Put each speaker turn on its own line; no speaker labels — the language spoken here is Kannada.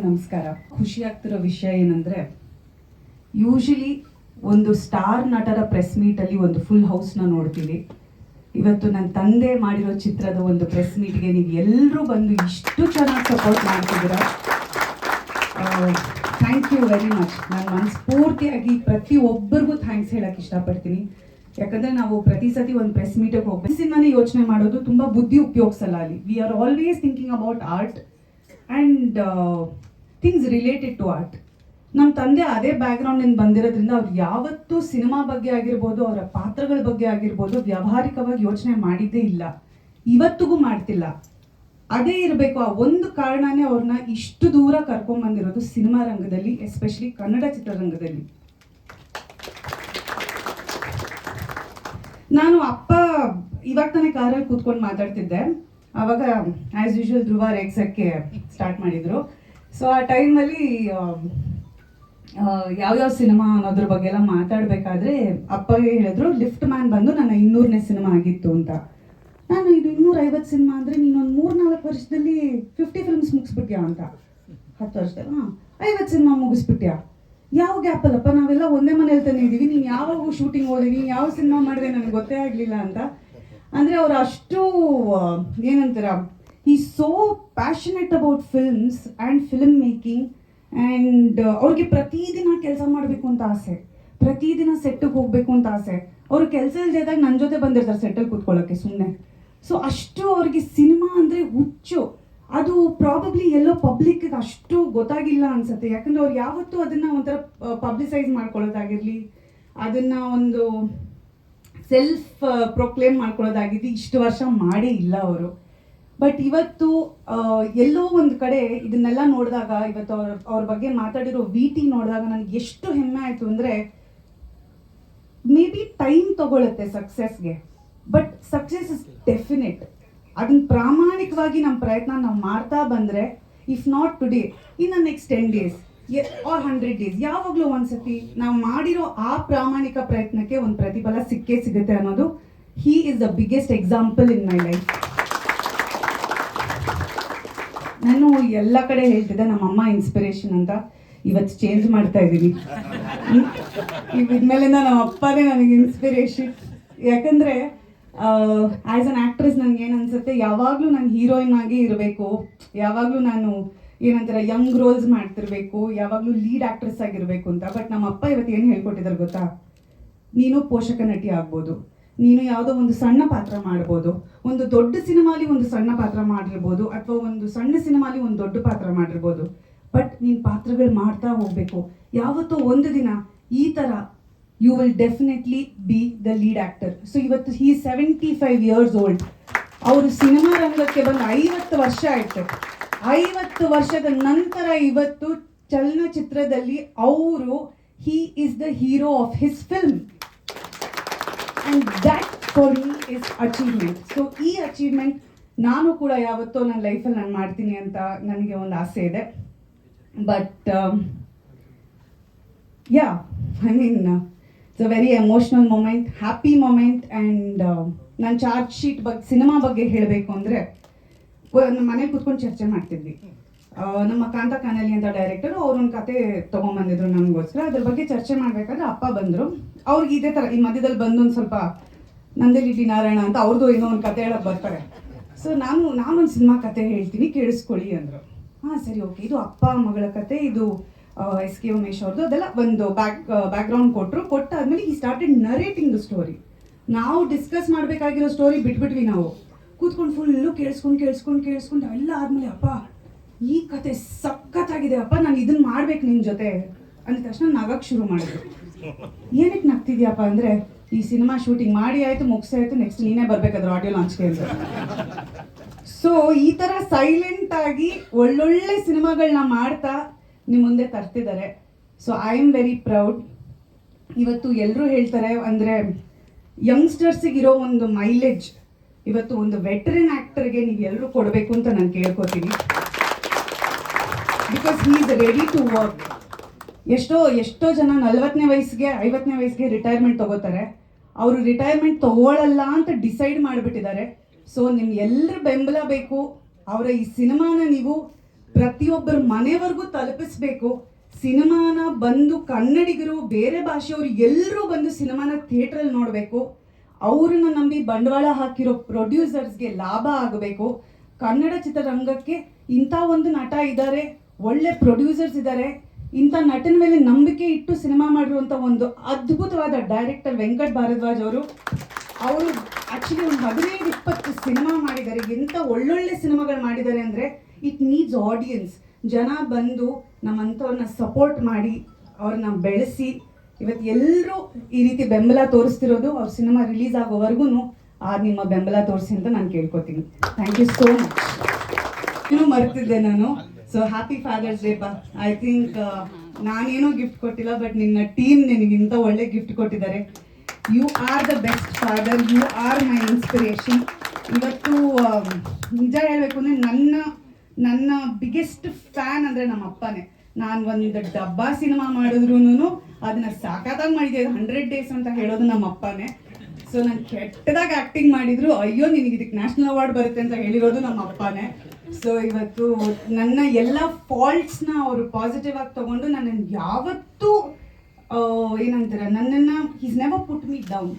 ನಮಸ್ಕಾರ. ಖುಷಿ ಆಗ್ತಿರೋ ವಿಷಯ ಏನಂದ್ರೆ, ಯೂಶಲಿ ಒಂದು ಸ್ಟಾರ್ ನಟರ ಪ್ರೆಸ್ ಮೀಟ್ ಅಲ್ಲಿ ಒಂದು ಫುಲ್ ಹೌಸ್ ನ ನೋಡ್ತೀವಿ. ಇವತ್ತು ನನ್ನ ತಂದೆ ಮಾಡಿರೋ ಚಿತ್ರದ ಒಂದು ಪ್ರೆಸ್ ಮೀಟ್ಗೆ ನೀವು ಎಲ್ಲರೂ ಬಂದು ಇಷ್ಟು ಚೆನ್ನಾಗಿ ಸಪೋರ್ಟ್ ಮಾಡ್ತಿದ್ದೀರಾ. Thank you very much. ನಾನು ಮನಸ್ಫೂರ್ತಿಯಾಗಿ ಪ್ರತಿಯೊಬ್ಬರಿಗೂ ಥ್ಯಾಂಕ್ಸ್ ಹೇಳಕ್ಕೆ ಇಷ್ಟಪಡ್ತೀನಿ. ಯಾಕಂದ್ರೆ ನಾವು ಪ್ರತಿ ಸತಿ ಒಂದು ಪ್ರೆಸ್ ಮೀಟಿಗೆ ಹೋಗ್ಬೇಕು, ಸಿನಿಮಾನೇ ಯೋಚನೆ ಮಾಡೋದು, ತುಂಬಾ ಬುದ್ಧಿ ಉಪಯೋಗಿಸಲ್ಲ ಅಲ್ಲಿ. We are always thinking about art and things related to art. ನಮ್ಮ ತಂದೆ ಅದೇ ಬ್ಯಾಕ್ಗ್ರೌಂಡಿಂದ ಬಂದಿರೋದ್ರಿಂದ ಅವ್ರು ಯಾವತ್ತೂ ಸಿನಿಮಾ ಬಗ್ಗೆ ಆಗಿರ್ಬೋದು, ಅವರ ಪಾತ್ರಗಳ ಬಗ್ಗೆ ಆಗಿರ್ಬೋದು ವ್ಯಾವಹಾರಿಕವಾಗಿ ಯೋಚನೆ ಮಾಡಿದ್ದೇ ಇಲ್ಲ, ಇವತ್ತಿಗೂ ಮಾಡ್ತಿಲ್ಲ. ಅದೇ ಇರಬೇಕು, ಆ ಒಂದು ಕಾರಣನೇ ಅವ್ರನ್ನ ಇಷ್ಟು ದೂರ ಕರ್ಕೊಂಡ್ಬಂದಿರೋದು ಸಿನಿಮಾ ರಂಗದಲ್ಲಿ, ಎಸ್ಪೆಷಲಿ ಕನ್ನಡ ಚಿತ್ರರಂಗದಲ್ಲಿ. ನಾನು ಅಪ್ಪ ಇವಾಗ ತಾನೇ ಕಾರಲ್ಲಿ ಕೂತ್ಕೊಂಡು ಮಾತಾಡ್ತಿದ್ದೆ, ಆವಾಗ ಆ್ಯಸ್ ಯೂಶುವಲ್ ಧ್ರುವ ರೇಗ್ಸಕ್ಕೆ ಸ್ಟಾರ್ಟ್ ಮಾಡಿದ್ರು. ಸೊ ಆ ಟೈಮಲ್ಲಿ ಯಾವ್ಯಾವ ಸಿನಿಮಾ ಅನ್ನೋದ್ರ ಬಗ್ಗೆ ಎಲ್ಲ ಮಾತಾಡಬೇಕಾದ್ರೆ ಅಪ್ಪಗೆ ಹೇಳಿದ್ರು, ಲಿಫ್ಟ್ ಮ್ಯಾನ್ ಬಂದು ನನ್ನ 200ನೇ ಸಿನಿಮಾ ಆಗಿತ್ತು ಅಂತ. ನಾನು ಇದು 250 ಸಿನಿಮಾ ಅಂದರೆ ನೀನೊಂದು 3-4 ವರ್ಷದಲ್ಲಿ 50 ಫಿಲ್ಮ್ಸ್ ಮುಗಿಸ್ಬಿಟ್ಯಾ ಅಂತ. 10 ವರ್ಷದಲ್ಲಿ 50 ಸಿನಿಮಾ ಮುಗಿಸ್ಬಿಟ್ಯಾ? ಯಾವ ಗ್ಯಾಪಲ್ಲಪ್ಪ, ನಾವೆಲ್ಲ ಒಂದೇ ಮನೇಲಿ ತಾನೇ ಇದ್ದೀವಿ, ನೀನು ಯಾವಾಗ ಶೂಟಿಂಗ್ ಹೋದೆ, ನೀನು ಯಾವ ಸಿನಿಮಾ ಮಾಡಿದೆ ನನಗೆ ಗೊತ್ತೇ ಆಗಲಿಲ್ಲ ಅಂತ. ಅಂದರೆ ಅವರು ಅಷ್ಟು ಏನಂತಾರ, ಈ so passionate about films and film making. And ಅವ್ರಿಗೆ ಪ್ರತಿದಿನ ಕೆಲಸ ಮಾಡಬೇಕು ಅಂತ ಆಸೆ, ಪ್ರತಿದಿನ ಸೆಟ್ಟಿಗೆ ಹೋಗಬೇಕು ಅಂತ ಆಸೆ. ಅವರು ಕೆಲಸ ಇಲ್ಲದಾಗ ನನ್ನ ಜೊತೆ ಬಂದಿರ್ತಾರೆ ಸೆಟ್ಟಲ್ಲಿ ಕೂತ್ಕೊಳ್ಳೋಕ್ಕೆ ಸುಮ್ಮನೆ. ಸೊ ಅಷ್ಟು ಅವ್ರಿಗೆ ಸಿನಿಮಾ ಅಂದರೆ ಹುಚ್ಚು. ಅದು ಪ್ರಾಬಬ್ಲಿ ಎಲ್ಲೋ ಪಬ್ಲಿಕ್ಗೆ ಅಷ್ಟು ಗೊತ್ತಾಗಿಲ್ಲ ಅನ್ಸುತ್ತೆ. ಯಾಕಂದರೆ ಅವ್ರು ಯಾವತ್ತೂ ಅದನ್ನು ಒಂಥರ ಪಬ್ಲಿಸೈಸ್ ಮಾಡ್ಕೊಳ್ಳೋದಾಗಿರಲಿ, ಅದನ್ನು ಒಂದು ಸೆಲ್ಫ್ ಪ್ರೊಕ್ಲೇಮ್ ಮಾಡ್ಕೊಳ್ಳೋದಾಗಿದ್ದು ಇಷ್ಟು ವರ್ಷ ಮಾಡೇ ಇಲ್ಲ ಅವರು. ಬಟ್ ಇವತ್ತು ಎಲ್ಲೋ ಒಂದು ಕಡೆ ಇದನ್ನೆಲ್ಲ ನೋಡಿದಾಗ, ಇವತ್ತು ಅವ್ರ ಬಗ್ಗೆ ಮಾತಾಡಿರೋ VT ನೋಡಿದಾಗ ನನಗೆ ಎಷ್ಟು ಹೆಮ್ಮೆ ಆಯಿತು ಅಂದರೆ, ಮೇ ಬಿ ಟೈಮ್ ತಗೊಳುತ್ತೆ ಸಕ್ಸಸ್ಗೆ, ಬಟ್ ಸಕ್ಸಸ್ ಇಸ್ ಡೆಫಿನೆಟ್. ಅದನ್ನ ಪ್ರಾಮಾಣಿಕವಾಗಿ ನಮ್ಮ ಪ್ರಯತ್ನ ನಾವು ಮಾಡ್ತಾ ಬಂದರೆ, ಇಫ್ ನಾಟ್ ಟುಡೇ, ಇನ್ನು ನೆಕ್ಸ್ಟ್ 10 days ಆರ್ 100 days, ಯಾವಾಗಲೂ ಒಂದ್ಸತಿ ನಾವು ಮಾಡಿರೋ ಆ ಪ್ರಾಮಾಣಿಕ ಪ್ರಯತ್ನಕ್ಕೆ ಒಂದು ಪ್ರತಿಫಲ ಸಿಕ್ಕೇ ಸಿಗುತ್ತೆ ಅನ್ನೋದು, he is the biggest example in my life. ನಾನು ಎಲ್ಲ ಕಡೆ ಹೇಳ್ತಿದ್ದೆ ನಮ್ಮಮ್ಮ ಇನ್ಸ್ಪಿರೇಷನ್ ಅಂತ, ಇವತ್ತು ಚೇಂಜ್ ಮಾಡ್ತಾ ಇದ್ದೀನಿ. ಇದ್ಮೇಲಿಂದ ನಮ್ಮ ಅಪ್ಪನೇ ನನಗೆ ಇನ್ಸ್ಪಿರೇಷನ್. ಯಾಕಂದರೆ ಆ್ಯಸ್ ಅನ್ ಆ್ಯಕ್ಟ್ರೆಸ್ ನನಗೆ ಏನು ಅನ್ಸುತ್ತೆ, ಯಾವಾಗಲೂ ನಾನು ಹೀರೋಯಿನ್ ಆಗಿ ಇರಬೇಕು, ಯಾವಾಗಲೂ ನಾನು ಏನಂತಾರೆ ಯಂಗ್ ರೋಲ್ಸ್ ಮಾಡ್ತಿರ್ಬೇಕು, ಯಾವಾಗಲೂ ಲೀಡ್ ಆ್ಯಕ್ಟ್ರೆಸ್ ಆಗಿರಬೇಕು ಅಂತ. ಬಟ್ ನಮ್ಮ ಅಪ್ಪ ಇವತ್ತು ಏನು ಹೇಳ್ಕೊಟ್ಟಿದ್ದಾರೆ ಗೊತ್ತಾ, ನೀನು ಪೋಷಕ ನಟಿ ಆಗ್ಬೋದು, ನೀನು ಯಾವುದೋ ಒಂದು ಸಣ್ಣ ಪಾತ್ರ ಮಾಡ್ಬೋದು, ಒಂದು ದೊಡ್ಡ ಸಿನಿಮಾಲಿ ಒಂದು ಸಣ್ಣ ಪಾತ್ರ ಮಾಡಿರ್ಬೋದು, ಅಥವಾ ಒಂದು ಸಣ್ಣ ಸಿನಿಮಾಲಿ ಒಂದು ದೊಡ್ಡ ಪಾತ್ರ ಮಾಡಿರ್ಬೋದು, ಬಟ್ ನೀನು ಪಾತ್ರಗಳು ಮಾಡ್ತಾ ಹೋಗಬೇಕು. ಯಾವತ್ತೋ ಒಂದು ದಿನ ಈ ಥರ you will definitely be the lead actor. So ಇವತ್ತು ಹೀ 75 years old. ಅವರು ಸಿನಿಮಾ ರಂಗಕ್ಕೆ ಬಂದು 50 ವರ್ಷ ಆಯಿತು. 50 ವರ್ಷದ ನಂತರ ಇವತ್ತು ಚಲನಚಿತ್ರದಲ್ಲಿ ಅವರು he is the hero of his film. And that for me is achievement. So ಈ ಅಚೀವ್ಮೆಂಟ್ ನಾನು ಕೂಡ ಯಾವತ್ತೋ ನನ್ನ ಲೈಫಲ್ಲಿ ನಾನು ಮಾಡ್ತೀನಿ ಅಂತ ನನಗೆ ಒಂದು ಆಸೆ ಇದೆ. But yeah, I mean it's a very emotional moment, happy moment. And ನಾನು ಚಾರ್ಜ್ ಶೀಟ್ ಬಗ್ಗೆ, ಸಿನಿಮಾ ಬಗ್ಗೆ ಹೇಳಬೇಕು ಅಂದರೆ, ನಮ್ಮ ಮನೇಲಿ ಕೂತ್ಕೊಂಡು ಚರ್ಚೆ ಮಾಡ್ತಿದ್ವಿ. ನಮ್ಮ ಕಾಂತ ಕಾನಲಿ ಅಂತ ಡೈರೆಕ್ಟರು ಅವ್ರೊಂದು ಕತೆ ತೊಗೊಂಬಂದಿದ್ರು ನನಗೋಸ್ಕರ. ಅದ್ರ ಬಗ್ಗೆ ಚರ್ಚೆ ಮಾಡಬೇಕಾದ್ರೆ ಅಪ್ಪ ಬಂದರು. ಅವ್ರಿಗೆ ಇದೇ ಥರ ಈ ಮಧ್ಯದಲ್ಲಿ ಬಂದು ಒಂದು ಸ್ವಲ್ಪ ನಂದೇಲಿ ನಾರಾಯಣ ಅಂತ ಅವ್ರದ್ದು ಏನೋ ಒಂದು ಕತೆ ಹೇಳಕ್ಕೆ ಬರ್ತಾರೆ. ಸೊ ನಾನೊಂದು ಸಿನಿಮಾ ಕತೆ ಹೇಳ್ತೀನಿ, ಕೇಳಿಸ್ಕೊಳ್ಳಿ ಅಂದರು. ಹಾಂ ಸರಿ, ಓಕೆ, ಇದು ಅಪ್ಪ ಮಗಳ ಕತೆ, ಇದು SK ಉಮೇಶ್ ಅವ್ರದ್ದು, ಅದೆಲ್ಲ ಒಂದು ಬ್ಯಾಕ್ಗ್ರೌಂಡ್ ಕೊಟ್ಟಾದ್ಮೇಲೆ ಈ ಸ್ಟಾರ್ಟೆಡ್ ನರೇಟಿಂಗ್ ದ ಸ್ಟೋರಿ. ನಾವು ಡಿಸ್ಕಸ್ ಮಾಡಬೇಕಾಗಿರೋ ಸ್ಟೋರಿ ಬಿಟ್ಬಿಟ್ವಿ. ನಾವು ಕೂತ್ಕೊಂಡು ಫುಲ್ಲು ಕೇಳಿಸ್ಕೊಂಡು ಎಲ್ಲ ಆದಮೇಲೆ, ಅಪ್ಪ ಈ ಕತೆ ಸಖತ್ತಾಗಿದೆ ಅಪ್ಪ, ನಾನು ಇದನ್ನು ಮಾಡ್ಬೇಕು ನಿನ್ನ ಜೊತೆ ಅಂದ ತಕ್ಷಣ ನಗಕ್ಕೆ ಶುರು ಮಾಡಿದ್ರು. ಏನಕ್ಕೆ ನಗ್ತಿದ್ಯಪ್ಪ ಅಂದರೆ, ಈ ಸಿನಿಮಾ ಶೂಟಿಂಗ್ ಮಾಡಿ ಆಯಿತು, ಮುಗಿಸಾಯಿತು, ನೆಕ್ಸ್ಟ್ ನೀನೇ ಬರಬೇಕಾದ್ರೆ ಆಡಿಯೋ ಲಾಂಚ್ಗೆ ಅಂತ. ಸೊ ಈ ಥರ ಸೈಲೆಂಟಾಗಿ ಒಳ್ಳೊಳ್ಳೆ ಸಿನಿಮಾಗಳನ್ನ ಮಾಡ್ತಾ ನಿಮ್ಮ ಮುಂದೆ ತರ್ತಿದ್ದಾರೆ. So I am very proud. ಇವತ್ತು ಎಲ್ಲರೂ ಹೇಳ್ತಾರೆ ಅಂದರೆ, ಯಂಗ್ಸ್ಟರ್ಸಿಗಿರೋ ಒಂದು ಮೈಲೇಜ್ ಇವತ್ತು ಒಂದು ವೆಟರನ್ ಆ್ಯಕ್ಟರ್ಗೆ ನೀವು ಎಲ್ಲರೂ ಕೊಡಬೇಕು ಅಂತ ನಾನು ಕೇಳ್ಕೊತೀನಿ. Because he is ready to work. ಎಷ್ಟೋ ಜನ 40ನೇ ವಯಸ್ಸಿಗೆ 50ನೇ ವಯಸ್ಸಿಗೆ ರಿಟೈರ್ಮೆಂಟ್ ತೊಗೋತಾರೆ. ಅವರು ರಿಟೈರ್ಮೆಂಟ್ ತೊಗೊಳ್ಳಲ್ಲ ಅಂತ ಡಿಸೈಡ್ ಮಾಡಿಬಿಟ್ಟಿದ್ದಾರೆ. ಸೊ ನಿಮ್ಮ ಎಲ್ಲರ ಬೆಂಬಲ ಬೇಕು. ಅವರ ಈ ಸಿನಿಮಾನ ನೀವು ಪ್ರತಿಯೊಬ್ಬರ ಮನೆವರೆಗೂ ತಲುಪಿಸ್ಬೇಕು. ಸಿನಿಮಾನ ಬಂದು ಕನ್ನಡಿಗರು, ಬೇರೆ ಭಾಷೆಯವರು ಎಲ್ಲರೂ ಬಂದು ಸಿನಿಮಾನ ಥಿಯೇಟ್ರಲ್ಲಿ ನೋಡಬೇಕು. ಅವ್ರನ್ನ ನಂಬಿ ಬಂಡವಾಳ ಹಾಕಿರೋ ಪ್ರೊಡ್ಯೂಸರ್ಸ್ಗೆ ಲಾಭ ಆಗಬೇಕು. ಕನ್ನಡ ಚಿತ್ರರಂಗಕ್ಕೆ ಇಂಥ ಒಂದು ನಟ ಇದ್ದಾರೆ, ಒಳ್ಳೆ ಪ್ರೊಡ್ಯೂಸರ್ಸ್ ಇದ್ದಾರೆ, ಇಂಥ ನಟನ ಮೇಲೆ ನಂಬಿಕೆ ಇಟ್ಟು ಸಿನಿಮಾ ಮಾಡಿರುವಂಥ ಒಂದು ಅದ್ಭುತವಾದ ಡೈರೆಕ್ಟರ್ ವೆಂಕಟ್ ಭಾರದ್ವಾಜ್ ಅವರು ಆ್ಯಕ್ಚುಲಿ ಒಂದು 15-20 ಸಿನಿಮಾ ಮಾಡಿದ್ದಾರೆ. ಎಂಥ ಒಳ್ಳೊಳ್ಳೆ ಸಿನಿಮಾಗಳು ಮಾಡಿದ್ದಾರೆ ಅಂದರೆ ಇಟ್ ನೀಡ್ಸ್ ಆಡಿಯನ್ಸ್. ಜನ ಬಂದು ನಮ್ಮಂಥವ್ರನ್ನ ಸಪೋರ್ಟ್ ಮಾಡಿ ಅವ್ರನ್ನ ಬೆಳೆಸಿ ಇವತ್ತು ಎಲ್ಲರೂ ಈ ರೀತಿ ಬೆಂಬಲ ತೋರಿಸ್ತಿರೋದು ಅವ್ರ ಸಿನಿಮಾ ರಿಲೀಸ್ ಆಗೋವರೆಗೂ ನಿಮ್ಮ ಬೆಂಬಲ ತೋರಿಸಿ ಅಂತ ನಾನು ಕೇಳ್ಕೊತೀನಿ. Thank you so much. ಇನ್ನೂ ಮರ್ತಿದ್ದೆ ನಾನು. ಸೊ ಹ್ಯಾಪಿ ಫಾದರ್ಸ್ ಡೇ ಬಾ. ಐ ಥಿಂಕ್ ನಾನೇನೋ ಗಿಫ್ಟ್ ಕೊಟ್ಟಿಲ್ಲ, ಬಟ್ ನಿನ್ನ ಟೀಮ್ ನಿನಗಿಂತ ಒಳ್ಳೆ ಗಿಫ್ಟ್ ಕೊಟ್ಟಿದ್ದಾರೆ. You are the best father, you are my inspiration. ಇವತ್ತು ನಿಜ ಹೇಳಬೇಕು ಅಂದರೆ ನನ್ನ ಬಿಗ್ಗೆಸ್ಟ್ ಫ್ಯಾನ್ ಅಂದರೆ ನಮ್ಮ ಅಪ್ಪನೇ. ನಾನು ಒಂದು ಡಬ್ಬಾ ಸಿನಿಮಾ ಮಾಡಿದ್ರು ಅದನ್ನ ಸಾಕಾಗಿ ಮಾಡಿದ್ದೆ. 100 days ಅಂತ ಹೇಳೋದು ನಮ್ಮ ಅಪ್ಪನೇ. ಸೊ ನಾನು ಕೆಟ್ಟದಾಗ ಆ್ಯಕ್ಟಿಂಗ್ ಮಾಡಿದ್ರು, ಅಯ್ಯೋ ನಿನಗೆ ಇದಕ್ಕೆ ನ್ಯಾಷನಲ್ ಅವಾರ್ಡ್ ಬರುತ್ತೆ ಅಂತ ಹೇಳಿರೋದು ನಮ್ಮ ಅಪ್ಪನೇ. ಸೊ ಇವತ್ತು ನನ್ನ ಎಲ್ಲ ಫಾಲ್ಟ್ಸ್ನ ಅವರು ಪಾಸಿಟಿವ್ ಆಗಿ ತೊಗೊಂಡು ನನ್ನನ್ನು ಯಾವತ್ತೂ ಏನಂತಾರೆ, ನನ್ನನ್ನು he's never put me down.